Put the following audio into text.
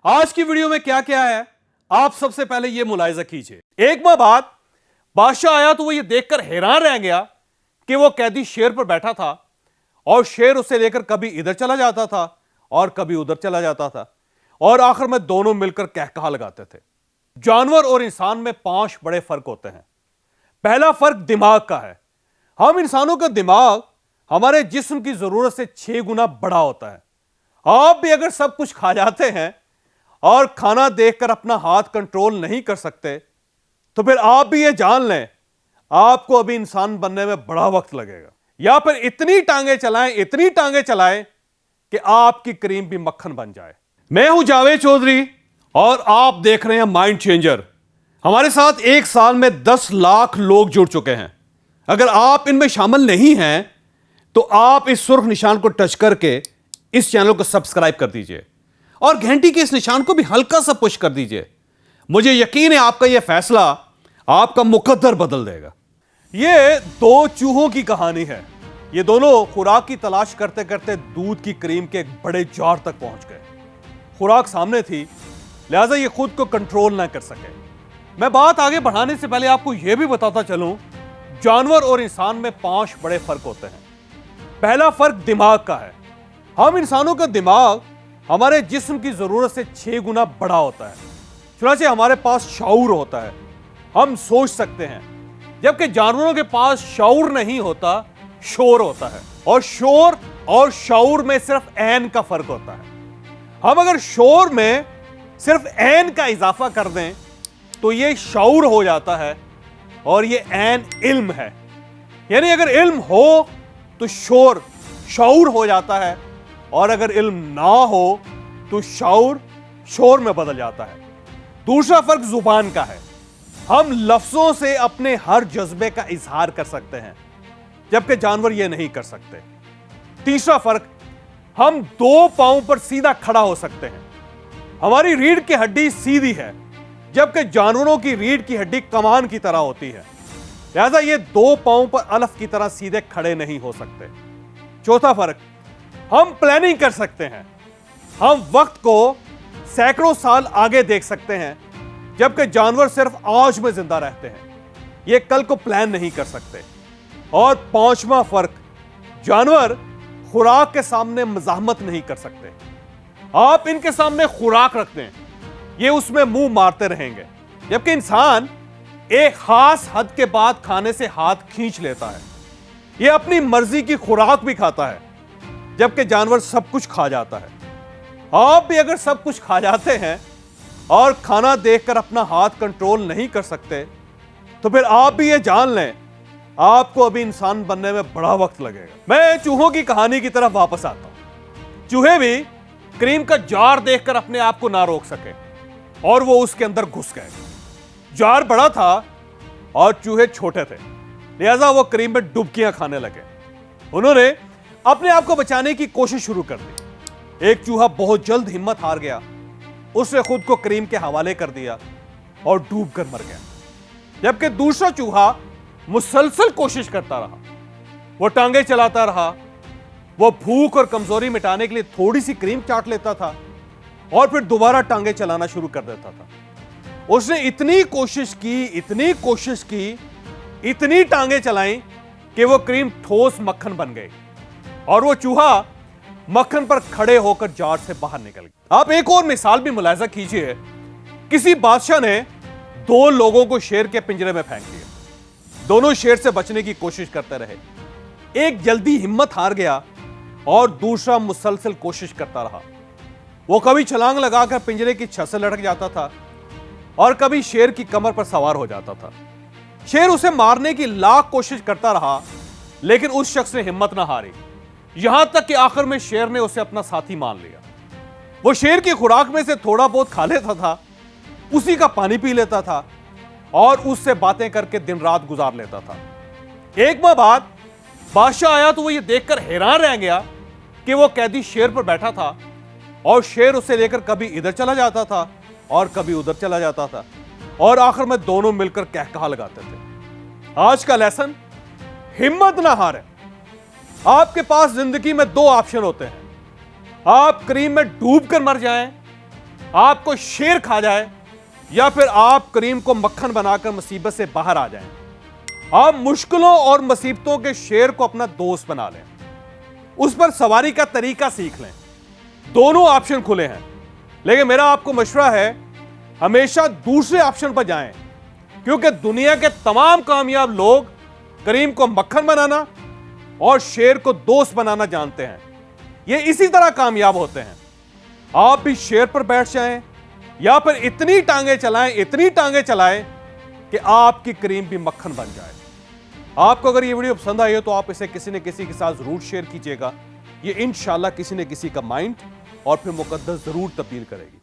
आज की वीडियो में क्या क्या है आप सबसे पहले यह मुलाहिजा कीजिए। एक माह बाद बादशाह आया तो वो ये देखकर हैरान रह गया कि वो कैदी शेर पर बैठा था और शेर उसे लेकर कभी इधर चला जाता था और कभी उधर चला जाता था और आखिर में दोनों मिलकर कहकहा लगाते थे। जानवर और इंसान में 5 बड़े फर्क होते हैं। पहला फर्क दिमाग का है। हम इंसानों का दिमाग हमारे जिस्म की जरूरत से 6 गुना बड़ा होता है। आप भी अगर सब कुछ खा जाते हैं और खाना देखकर अपना हाथ कंट्रोल नहीं कर सकते तो फिर आप भी ये जान लें आपको अभी इंसान बनने में बड़ा वक्त लगेगा। या फिर इतनी टांगे चलाएं कि आपकी क्रीम भी मक्खन बन जाए। मैं हूं जावेद चौधरी और आप देख रहे हैं माइंड चेंजर। हमारे साथ एक साल में 10 लाख लोग जुड़ चुके हैं। अगर आप इनमें शामिल नहीं हैं तो आप इस सुर्ख निशान को टच करके इस चैनल को सब्सक्राइब कर दीजिए और घंटी के इस निशान को भी हल्का सा पुश कर दीजिए। मुझे यकीन है आपका यह फैसला आपका मुकद्दर बदल देगा। यह 2 चूहों की कहानी है। ये दोनों खुराक की तलाश करते करते दूध की क्रीम के एक बड़े जार तक पहुंच गए। खुराक सामने थी, लिहाजा ये खुद को कंट्रोल ना कर सके। मैं बात आगे बढ़ाने से पहले आपको यह भी बताता चलूं, जानवर और इंसान में 5 बड़े फर्क होते हैं। पहला फर्क दिमाग का है। हम इंसानों का दिमाग हमारे जिस्म की जरूरत से 6 गुना बड़ा होता है। चुनांचे हमारे पास शऊर होता है, हम सोच सकते हैं, जबकि जानवरों के पास शऊर नहीं होता, शोर होता है। और शोर और शऊर में सिर्फ ऐन का फर्क होता है। हम अगर शोर में सिर्फ ऐन का इजाफा कर दें तो यह शऊर हो जाता है और यह ऐन इल्म है। यानी अगर इल्म हो तो शऊर हो जाता है और अगर इल्म ना हो तो शऊर शोर में बदल जाता है। दूसरा फर्क जुबान का है। हम लफ्जों से अपने हर जज्बे का इजहार कर सकते हैं, जबकि जानवर यह नहीं कर सकते। तीसरा फर्क, हम 2 पांव पर सीधा खड़ा हो सकते हैं। हमारी रीढ़ की हड्डी सीधी है, जबकि जानवरों की रीढ़ की हड्डी कमान की तरह होती है। लिहाजा ये 2 पांव पर अलफ की तरह सीधे खड़े नहीं हो सकते। चौथा फर्क, हम प्लानिंग कर सकते हैं। हम वक्त को सैकड़ों साल आगे देख सकते हैं, जबकि जानवर सिर्फ आज में जिंदा रहते हैं, ये कल को प्लान नहीं कर सकते। और 5वां फर्क, जानवर खुराक के सामने मज़ाहमत नहीं कर सकते। आप इनके सामने खुराक रख दें, ये उसमें मुंह मारते रहेंगे, जबकि इंसान एक खास हद के बाद खाने से हाथ खींच लेता है। ये अपनी मर्जी की खुराक भी खाता है, जबकि जानवर सब कुछ खा जाता है। आप भी अगर सब कुछ खा जाते हैं और खाना देखकर अपना हाथ कंट्रोल नहीं कर सकते तो फिर आप भी ये जान लें आपको अभी इंसान बनने में बड़ा वक्त लगेगा। मैं चूहों की कहानी की तरफ वापस आता हूं। चूहे भी क्रीम का जार देखकर अपने आप को ना रोक सके और वो उसके अंदर घुस गए। जार बड़ा था और चूहे छोटे थे, लिहाजा वो क्रीम में डुबकियां खाने लगे। उन्होंने अपने आप को बचाने की कोशिश शुरू कर दी। एक चूहा बहुत जल्द हिम्मत हार गया, उसने खुद को क्रीम के हवाले कर दिया और डूबकर मर गया। जबकि दूसरा चूहा मुसलसल कोशिश करता रहा, वो टांगे चलाता रहा, वो भूख और कमजोरी मिटाने के लिए थोड़ी सी क्रीम चाट लेता था और फिर दोबारा टांगे चलाना शुरू कर देता था। उसने इतनी कोशिश की, इतनी टांगे चलाई कि वो क्रीम ठोस मक्खन बन गई और वो चूहा मक्खन पर खड़े होकर जार से बाहर निकल गया। आप एक और मिसाल भी मुलाहिजा कीजिए। किसी बादशाह ने 2 लोगों को शेर के पिंजरे में फेंक दिया। दोनों शेर से बचने की कोशिश करते रहे। एक जल्दी हिम्मत हार गया और दूसरा मुसलसल कोशिश करता रहा। वो कभी छलांग लगाकर पिंजरे की छत से लटक जाता था और कभी शेर की कमर पर सवार हो जाता था। शेर उसे मारने की लाख कोशिश करता रहा, लेकिन उस शख्स ने हिम्मत ना हारी, यहां तक कि आखिर में शेर ने उसे अपना साथी मान लिया। वो शेर की खुराक में से थोड़ा बहुत खा लेता था, उसी का पानी पी लेता था और उससे बातें करके दिन रात गुजार लेता था। एक माह बाद बादशाह आया तो वो ये देखकर हैरान रह गया कि वो कैदी शेर पर बैठा था और शेर उसे लेकर कभी इधर चला जाता था और कभी उधर चला जाता था और आखिर में दोनों मिलकर कहकहा लगाते थे। आज का लेसन, हिम्मत ना हारें। आपके पास जिंदगी में 2 ऑप्शन होते हैं। आप क्रीम में डूबकर मर जाएं आपको शेर खा जाए या फिर आप करीम को मक्खन बनाकर मुसीबत से बाहर आ जाएं। आप मुश्किलों और मुसीबतों के शेर को अपना दोस्त बना लें, उस पर सवारी का तरीका सीख लें। दोनों ऑप्शन खुले हैं, लेकिन मेरा आपको मशवरा है हमेशा दूसरे ऑप्शन पर जाएं, क्योंकि दुनिया के तमाम कामयाब लोग करीम को मक्खन बनाना और शेर को दोस्त बनाना जानते हैं। ये इसी तरह कामयाब होते हैं। आप भी शेर पर बैठ जाएं या फिर इतनी टांगे चलाएं कि आपकी करीम भी मक्खन बन जाए। आपको अगर ये वीडियो पसंद आई हो तो आप इसे किसी न किसी के साथ जरूर शेयर कीजिएगा। ये इंशाल्लाह किसी न किसी का माइंड और फिर मुकद्दर जरूर तब्दील करेगी।